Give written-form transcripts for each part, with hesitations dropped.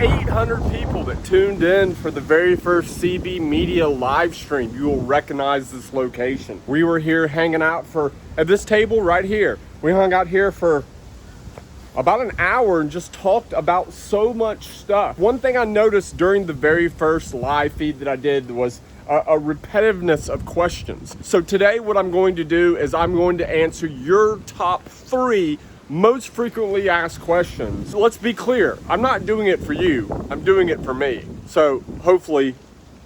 800 people that tuned in for the very first CB Media live stream. You will recognize this location. We were here hanging out at this table right here. We hung out here for about an hour and just talked about so much stuff. One thing I noticed during the very first live feed that I did was a repetitiveness of questions. So today what I'm going to do is I'm going to answer your top 3 most frequently asked questions. Let's be clear, I'm not doing it for you, I'm doing it for me. So hopefully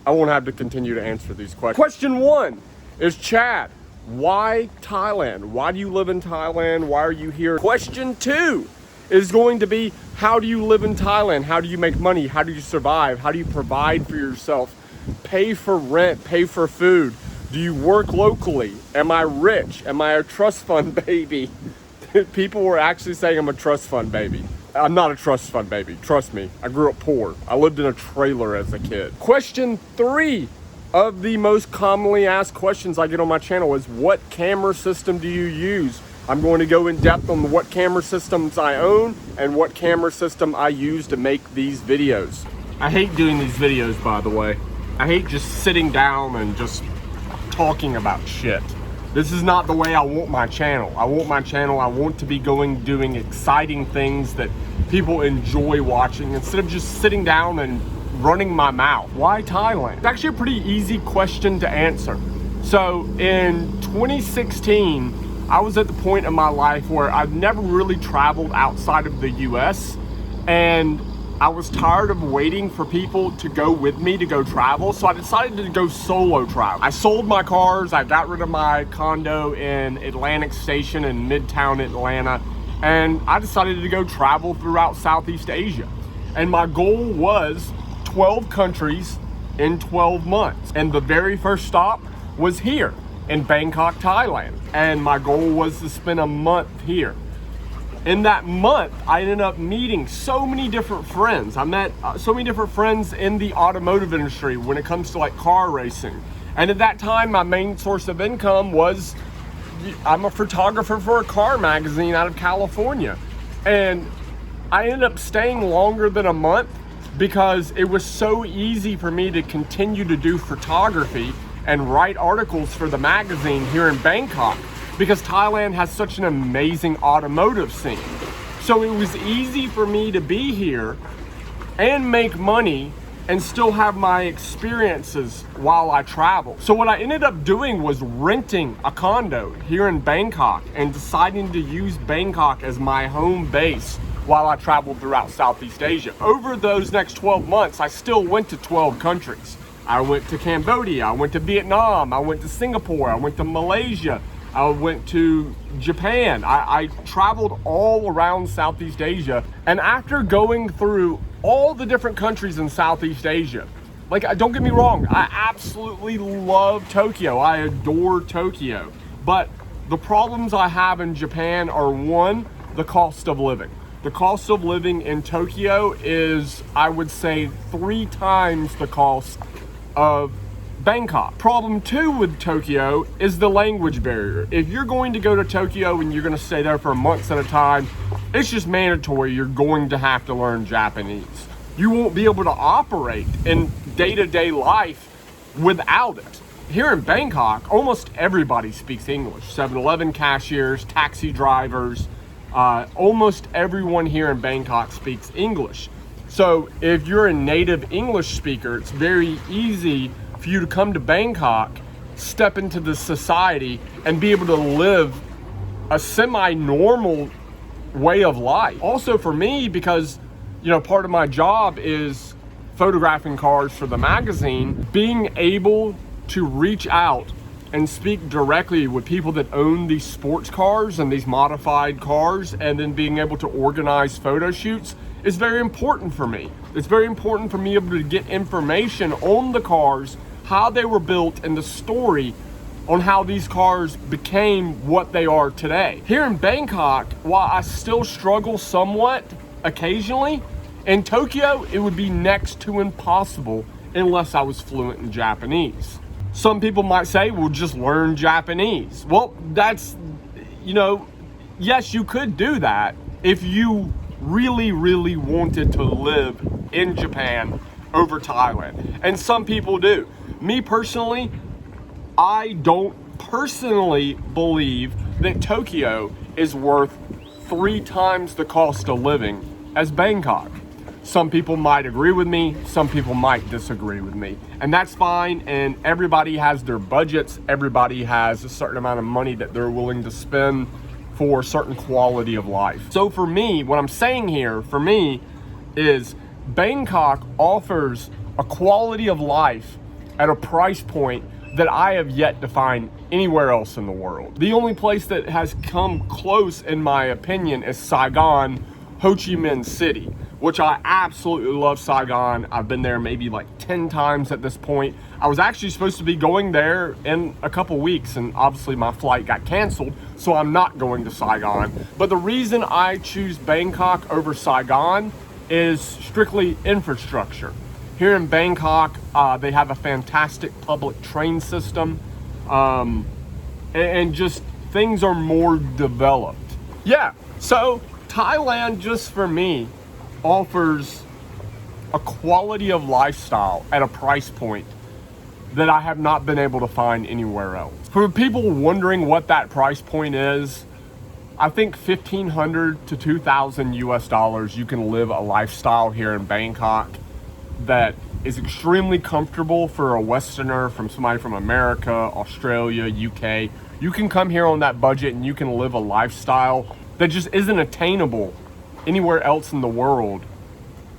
I won't have to continue to answer these questions. Question 1 is, Chad, why Thailand? Why do you live in Thailand? Why are you here? Question 2 is going to be, how do you live in Thailand? How do you make money? How do you survive? How do you provide for yourself? Pay for rent, pay for food. Do you work locally? Am I rich? Am I a trust fund baby? People were actually saying I'm a trust fund baby. I'm not a trust fund baby, trust me. I grew up poor. I lived in a trailer as a kid. Question 3 of the most commonly asked questions I get on my channel is, what camera system do you use? I'm going to go in depth on what camera systems I own and what camera system I use to make these videos. I hate doing these videos, by the way. I hate just sitting down and just talking about shit. This is not the way I want my channel. I want to be doing exciting things that people enjoy watching instead of just sitting down and running my mouth. Why Thailand? It's actually a pretty easy question to answer. So in 2016, I was at the point in my life where I've never really traveled outside of the US, and I was tired of waiting for people to go with me to go travel, so I decided to go solo travel. I sold my cars, I got rid of my condo in Atlantic Station in Midtown Atlanta, and I decided to go travel throughout Southeast Asia. And my goal was 12 countries in 12 months. And the very first stop was here in Bangkok, Thailand. And my goal was to spend a month here. In that month, I ended up meeting so many different friends. I met so many different friends in the automotive industry when it comes to like car racing. And at that time, my main source of income was, I'm a photographer for a car magazine out of California. And I ended up staying longer than a month because it was so easy for me to continue to do photography and write articles for the magazine here in Bangkok, because Thailand has such an amazing automotive scene. So it was easy for me to be here and make money and still have my experiences while I travel. So what I ended up doing was renting a condo here in Bangkok and deciding to use Bangkok as my home base while I traveled throughout Southeast Asia. Over those next 12 months, I still went to 12 countries. I went to Cambodia, I went to Vietnam, I went to Singapore, I went to Malaysia, I went to Japan. I traveled all around Southeast Asia. And after going through all the different countries in Southeast Asia, like, don't get me wrong, I absolutely love Tokyo. I adore Tokyo. But the problems I have in Japan are, 1, the cost of living. The cost of living in Tokyo is, I would say, 3 times the cost of Bangkok. Problem 2 with Tokyo is the language barrier. If you're going to go to Tokyo and you're going to stay there for months at a time, it's just mandatory. You're going to have to learn Japanese. You won't be able to operate in day-to-day life without it. Here in Bangkok, almost everybody speaks English. 7-Eleven cashiers, taxi drivers, almost everyone here in Bangkok speaks English. So if you're a native English speaker, it's very easy for you to come to Bangkok, step into the society, and be able to live a semi-normal way of life. Also for me, because, you know, part of my job is photographing cars for the magazine, being able to reach out and speak directly with people that own these sports cars and these modified cars, and then being able to organize photo shoots is very important for me. It's very important for me able to get information on the cars, how they were built, and the story on how these cars became what they are today. Here in Bangkok, while I still struggle somewhat occasionally, in Tokyo, it would be next to impossible unless I was fluent in Japanese. Some people might say, well, just learn Japanese. Well, that's, you know, yes, you could do that if you really, really wanted to live in Japan over Thailand. And some people do. Me personally, I don't personally believe that Tokyo is worth 3 times the cost of living as Bangkok. Some people might agree with me, some people might disagree with me, and that's fine. And everybody has their budgets, everybody has a certain amount of money that they're willing to spend for a certain quality of life. So for me, what I'm saying here for me is Bangkok offers a quality of life at a price point that I have yet to find anywhere else in the world. The only place that has come close, in my opinion, is Saigon, Ho Chi Minh City, which I absolutely love Saigon. I've been there maybe like 10 times at this point. I was actually supposed to be going there in a couple weeks, and obviously my flight got canceled, so I'm not going to Saigon. But the reason I choose Bangkok over Saigon is strictly infrastructure. Here in Bangkok, they have a fantastic public train system, and just things are more developed. Yeah, so Thailand, just for me, offers a quality of lifestyle at a price point that I have not been able to find anywhere else. For people wondering what that price point is, I think $1,500 to $2,000 US, you can live a lifestyle here in Bangkok that is extremely comfortable for a Westerner, from somebody from America, Australia, UK. You can come here on that budget and you can live a lifestyle that just isn't attainable anywhere else in the world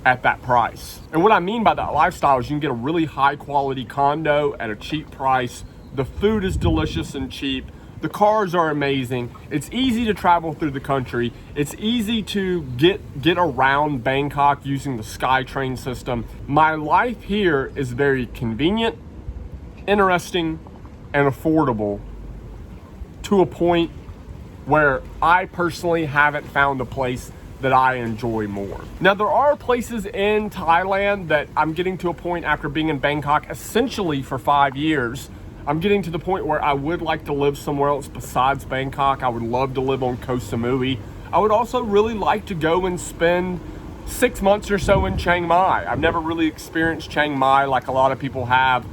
at that price. And what I mean by that lifestyle is you can get a really high quality condo at a cheap price. The food is delicious and cheap. The cars are amazing. It's easy to travel through the country. It's easy to get around Bangkok using the SkyTrain system. My life here is very convenient, interesting, and affordable to a point where I personally haven't found a place that I enjoy more. Now, there are places in Thailand that I'm getting to a point after being in Bangkok essentially for 5 years. I'm getting to the point where I would like to live somewhere else besides Bangkok. I would love to live on Koh Samui. I would also really like to go and spend 6 months or so in Chiang Mai. I've never really experienced Chiang Mai like a lot of people have.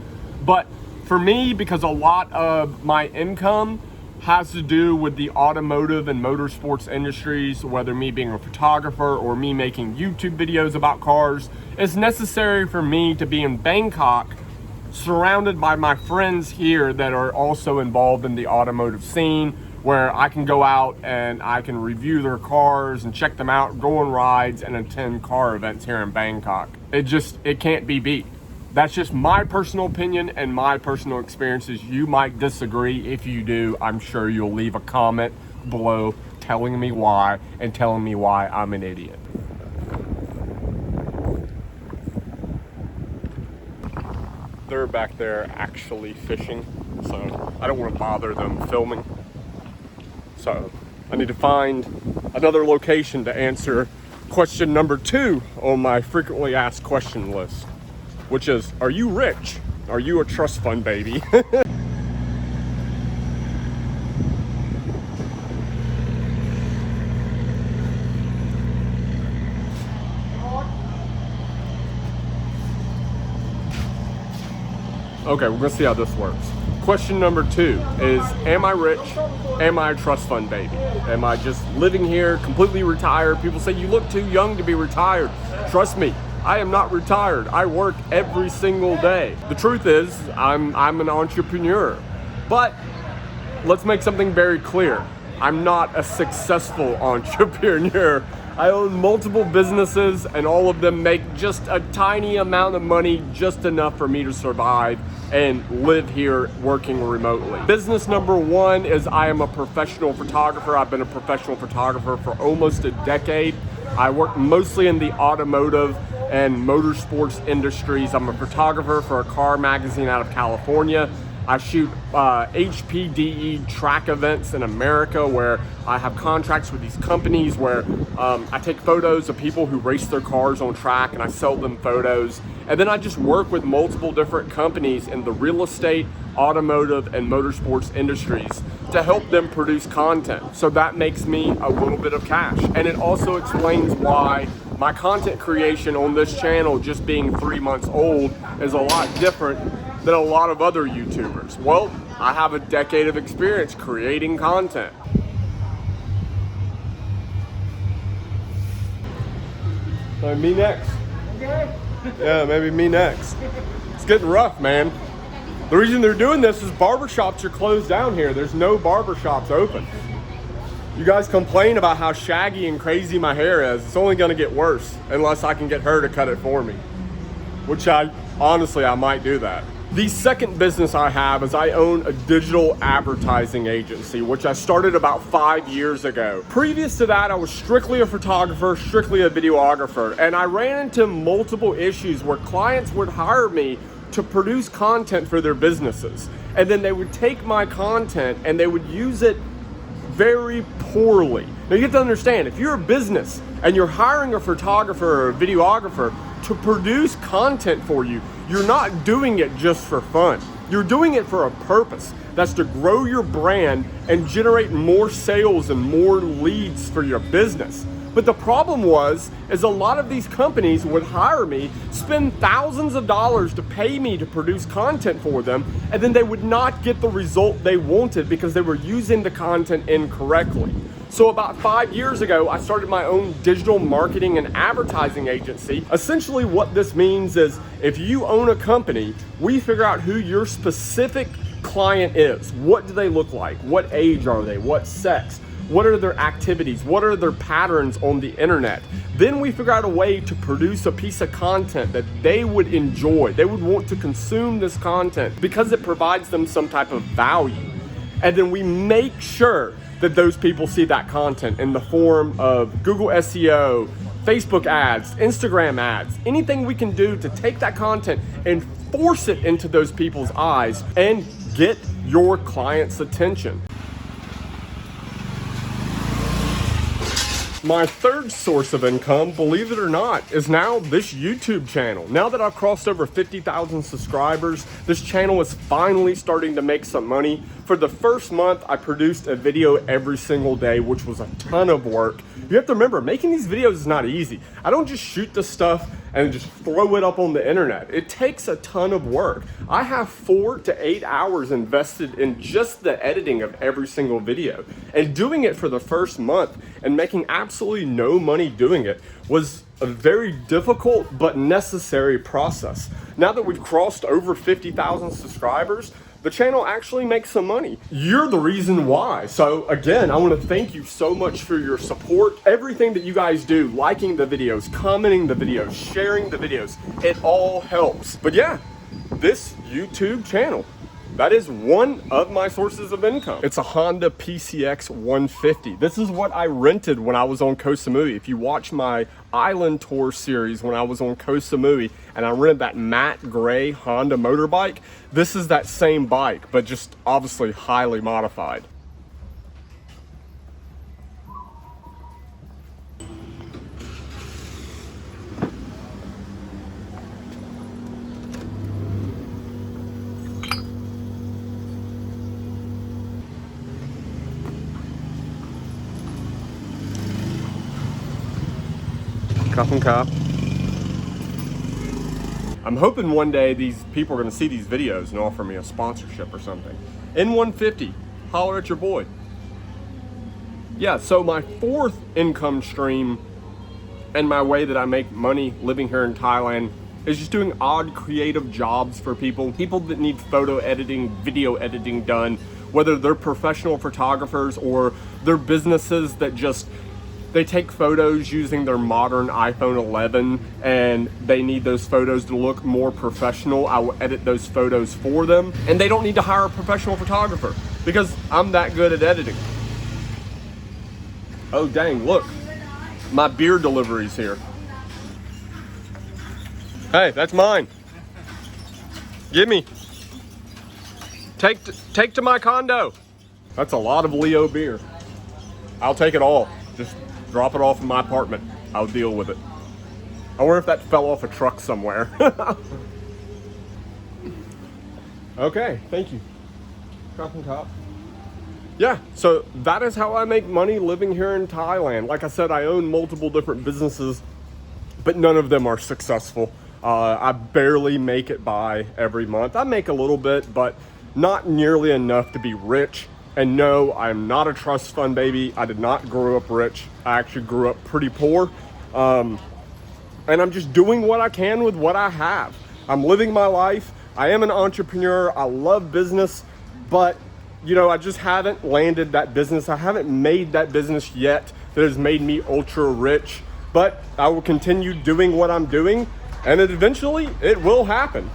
But for me, because a lot of my income has to do with the automotive and motorsports industries, whether me being a photographer or me making YouTube videos about cars, it's necessary for me to be in Bangkok surrounded by my friends here that are also involved in the automotive scene, where I can go out and I can review their cars and check them out, go on rides and attend car events here in Bangkok. It can't be beat. That's just my personal opinion and my personal experiences. You might disagree. If you do, I'm sure you'll leave a comment below telling me why and telling me why I'm an idiot. They're back there actually fishing, so I don't want to bother them filming. So I need to find another location to answer question number 2 on my frequently asked question list, which is, are you rich? Are you a trust fund baby? Okay, we're gonna see how this works. Question number 2 is, am I rich? Am I a trust fund baby? Am I just living here completely retired? People say you look too young to be retired. Trust me, I am not retired. I work every single day. The truth is, I'm an entrepreneur. But let's make something very clear. I'm not a successful entrepreneur. I own multiple businesses and all of them make just a tiny amount of money, just enough for me to survive and live here working remotely. Business number 1 is I am a professional photographer. I've been a professional photographer for almost a decade. I work mostly in the automotive and motorsports industries. I'm a photographer for a car magazine out of California. I shoot HPDE track events in America where I have contracts with these companies where I take photos of people who race their cars on track and I sell them photos. And then I just work with multiple different companies in the real estate, automotive, and motorsports industries to help them produce content. So that makes me a little bit of cash. And it also explains why My content creation on this channel, just being 3 months old, is a lot different than a lot of other YouTubers. Well, I have a decade of experience creating content. Me next. Okay. Yeah, maybe me next. It's getting rough, man. The reason they're doing this is barbershops are closed down here. There's no barbershops open. You guys complain about how shaggy and crazy my hair is. It's only gonna get worse unless I can get her to cut it for me. Which honestly, I might do that. The second business I have is I own a digital advertising agency, which I started about 5 years ago. Previous to that, I was strictly a photographer, strictly a videographer, and I ran into multiple issues where clients would hire me to produce content for their businesses. And then they would take my content and they would use it very poorly. Now you have to understand, if you're a business and you're hiring a photographer or a videographer to produce content for you, you're not doing it just for fun. You're doing it for a purpose. That's to grow your brand and generate more sales and more leads for your business. But the problem is a lot of these companies would hire me, spend thousands of dollars to pay me to produce content for them, and then they would not get the result they wanted because they were using the content incorrectly. So about 5 years ago, I started my own digital marketing and advertising agency. Essentially what this means is if you own a company, we figure out who your specific client is. What do they look like? What age are they? What sex? What are their activities? What are their patterns on the internet? Then we figure out a way to produce a piece of content that they would enjoy. They would want to consume this content because it provides them some type of value. And then we make sure that those people see that content in the form of Google SEO, Facebook ads, Instagram ads, anything we can do to take that content and force it into those people's eyes and get your client's attention. My third source of income, believe it or not, is now this YouTube channel. Now that I've crossed over 50,000 subscribers, this channel is finally starting to make some money. For the first month, I produced a video every single day, which was a ton of work. You have to remember, making these videos is not easy. I don't just shoot this stuff and just throw it up on the internet. It takes a ton of work. I have 4 to 8 hours invested in just the editing of every single video. And doing it for the first month and making absolutely no money doing it was a very difficult but necessary process. Now that we've crossed over 50,000 subscribers, the channel actually makes some money. You're the reason why. So again, I want to thank you so much for your support. Everything that you guys do, liking the videos, commenting the videos, sharing the videos, it all helps. But yeah, this YouTube channel, that is one of my sources of income. It's a Honda PCX 150. This is what I rented when I was on Koh Samui. If you watch my island tour series when I was on Koh Samui and I rented that matte gray Honda motorbike, this is that same bike, but just obviously highly modified. Cup and cup. I'm hoping one day these people are going to see these videos and offer me a sponsorship or something. N150, holler at your boy. Yeah, so my fourth income stream and my way that I make money living here in Thailand is just doing odd creative jobs for people that need photo editing, video editing done, whether they're professional photographers or they're businesses that just they take photos using their modern iPhone 11 and they need those photos to look more professional. I will edit those photos for them and they don't need to hire a professional photographer because I'm that good at editing. Oh dang, look, my beer delivery's here. Hey, that's mine. Give me. Take to my condo. That's a lot of Leo beer. I'll take it all. Just drop it off in my apartment. I'll deal with it. I wonder if that fell off a truck somewhere. Okay, thank you. Cup and cup. Yeah, so that is how I make money living here in Thailand. Like I said, I own multiple different businesses but none of them are successful. I barely make it by every month. I make a little bit, but not nearly enough to be rich. And no, I'm not a trust fund baby. I did not grow up rich. I actually grew up pretty poor. And I'm just doing what I can with what I have. I'm living my life. I am an entrepreneur. I love business, but you know, I just haven't landed that business. I haven't made that business yet that has made me ultra rich, but I will continue doing what I'm doing, and eventually it will happen.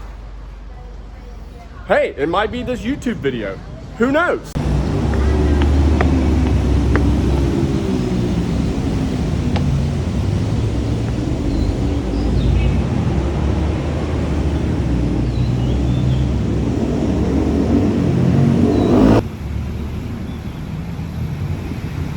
Hey, it might be this YouTube video. Who knows?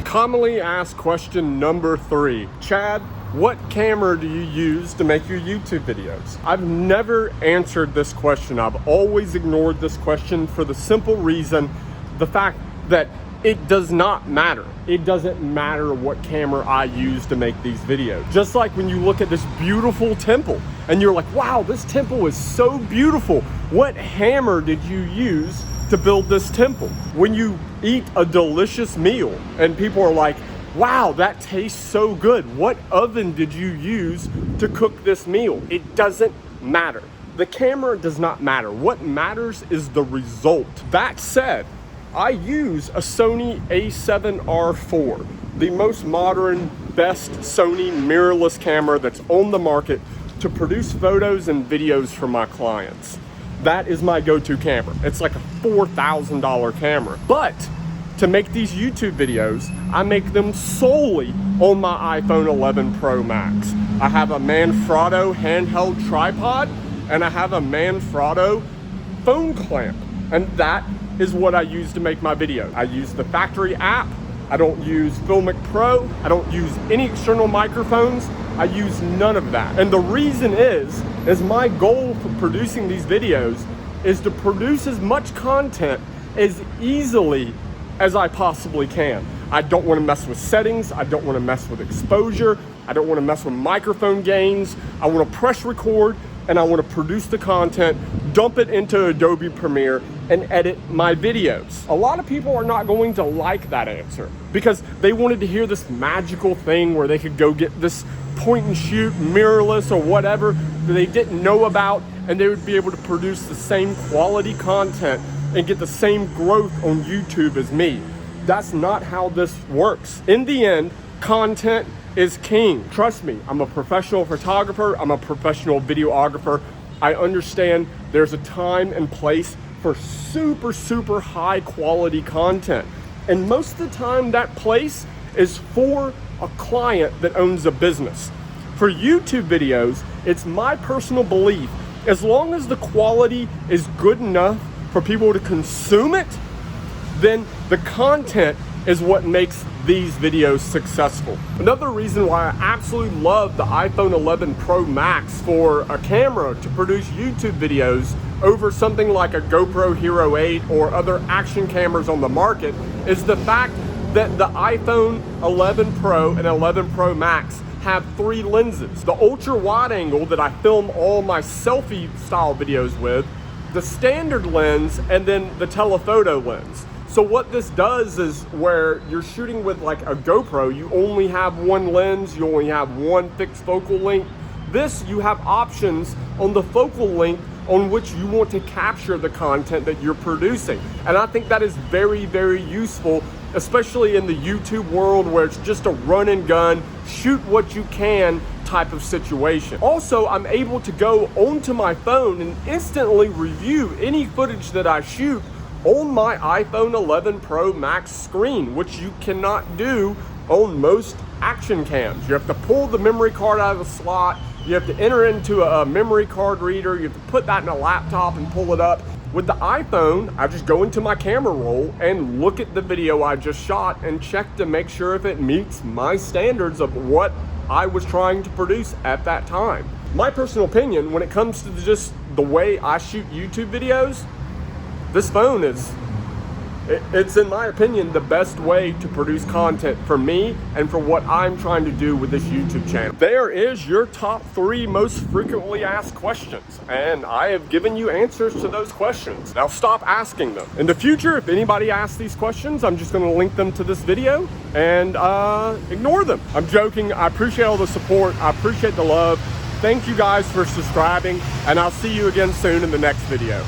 Commonly asked question number 3. Chad, what camera do you use to make your YouTube videos? I've never answered this question. I've always ignored this question for the simple reason, the fact that it does not matter. It doesn't matter what camera I use to make these videos. Just like when you look at this beautiful temple and you're like, wow, this temple is so beautiful. What hammer did you use to build this temple? When you eat a delicious meal and people are like, wow, that tastes so good. What oven did you use to cook this meal? It doesn't matter. The camera does not matter. What matters is the result. That said, I use a Sony a7R IV, the most modern, best Sony mirrorless camera that's on the market to produce photos and videos for my clients. That is my go-to camera. It's like a $4,000 camera. But to make these YouTube videos, I make them solely on my iPhone 11 Pro Max. I have a Manfrotto handheld tripod and I have a Manfrotto phone clamp. And that is what I use to make my video. I use the factory app. I don't use Filmic Pro. I don't use any external microphones. I use none of that. And the reason is my goal for producing these videos is to produce as much content as easily as I possibly can. I don't want to mess with settings. I don't want to mess with exposure. I don't want to mess with microphone gains. I want to press record and I want to produce the content, dump it into Adobe Premiere and edit my videos. A lot of people are not going to like that answer because they wanted to hear this magical thing where they could go get this point and shoot mirrorless or whatever that they didn't know about and they would be able to produce the same quality content and get the same growth on YouTube as me. That's not how this works. In the end, content is king. Trust me, I'm a professional photographer. I'm a professional videographer. I understand there's a time and place for super, super high quality content. And most of the time that place is for a client that owns a business. For YouTube videos, it's my personal belief, as long as the quality is good enough for people to consume it, then the content is what makes these videos successful. Another reason why I absolutely love the iPhone 11 Pro Max for a camera to produce YouTube videos over something like a GoPro Hero 8 or other action cameras on the market is the fact that the iPhone 11 Pro and 11 Pro Max have 3 lenses. The ultra wide angle that I film all my selfie style videos with, the standard lens, and then the telephoto lens. So what this does is where you're shooting with like a GoPro, you only have one lens, you only have one fixed focal length. This, you have options on the focal length on which you want to capture the content that you're producing. And I think that is very, very useful, especially in the YouTube world where it's just a run and gun, shoot what you can type of situation. Also, I'm able to go onto my phone and instantly review any footage that I shoot on my iPhone 11 Pro Max screen, which you cannot do on most action cams. You have to pull the memory card out of the slot, you have to enter into a memory card reader, you have to put that in a laptop and pull it up. With the iPhone, I just go into my camera roll and look at the video I just shot and check to make sure if it meets my standards of what I was trying to produce at that time. My personal opinion, when it comes to just the way I shoot YouTube videos, this phone is It's, in my opinion, the best way to produce content for me and for what I'm trying to do with this YouTube channel. There is your top 3 most frequently asked questions, and I have given you answers to those questions. Now stop asking them. In the future, if anybody asks these questions, I'm just gonna link them to this video and ignore them. I'm joking. I appreciate all the support. I appreciate the love. Thank you guys for subscribing, and I'll see you again soon in the next video.